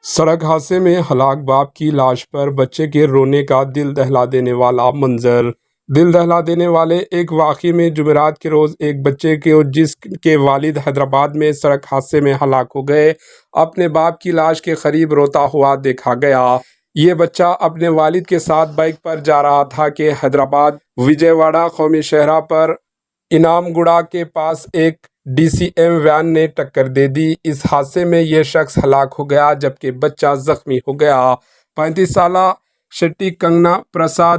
سڑک حادثے میں ہلاک باپ کی لاش پر بچے کے رونے کا دل دہلا دینے والا منظر۔ دل دہلا دینے والے ایک واقعے میں جمعرات کے روز ایک بچے کو جس کے والد حیدرآباد میں سڑک حادثے میں ہلاک ہو گئے اپنے باپ کی لاش کے قریب روتا ہوا دیکھا گیا۔ یہ بچہ اپنے والد کے ساتھ بائیک پر جا رہا تھا کہ حیدرآباد وجے واڑہ قومی شاہراہ پر انعام گوڑہ کے پاس ایک DCM وین نے ٹکر دے دی۔ اس حادثے میں یہ شخص ہلاک ہو گیا جبکہ بچہ زخمی ہو گیا۔ 35 سالہ شیٹی کنگنا پرساد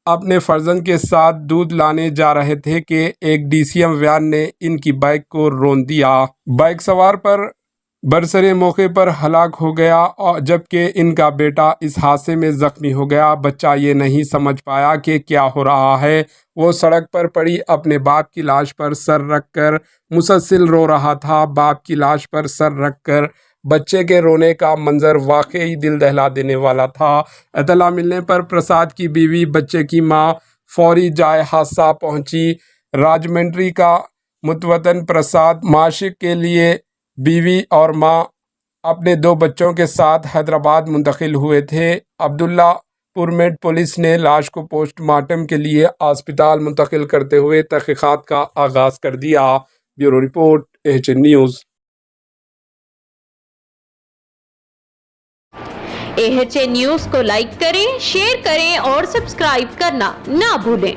اپنے فرزند کے ساتھ دودھ لانے جا رہے تھے کہ ایک DCM وین نے ان کی بائیک کو رون دیا۔ بائیک سوار پر برسر موقع پر ہلاک ہو گیا جبکہ ان کا بیٹا اس حادثے میں زخمی ہو گیا۔ بچہ یہ نہیں سمجھ پایا کہ کیا ہو رہا ہے۔ وہ سڑک پر پڑی اپنے باپ کی لاش پر سر رکھ کر مسلسل رو رہا تھا۔ باپ کی لاش پر سر رکھ کر بچے کے رونے کا منظر واقعی دل دہلا دینے والا تھا۔ اطلاع ملنے پر پرساد کی بیوی، بچے کی ماں فوری جائے حادثہ پہنچی۔ راجمنڈری کا متوطن پرساد معاشرے کے لیے بیوی اور ماں اپنے 2 بچوں کے ساتھ حیدرآباد منتقل ہوئے تھے۔ عبداللہ پورمیٹ پولیس نے لاش کو پوسٹ مارٹم کے لیے اسپتال منتقل کرتے ہوئے تحقیقات کا آغاز کر دیا۔ Bureau report AHN news. AHN news کو لائک کریں، شیئر کریں اور سبسکرائب کرنا نہ بھولیں۔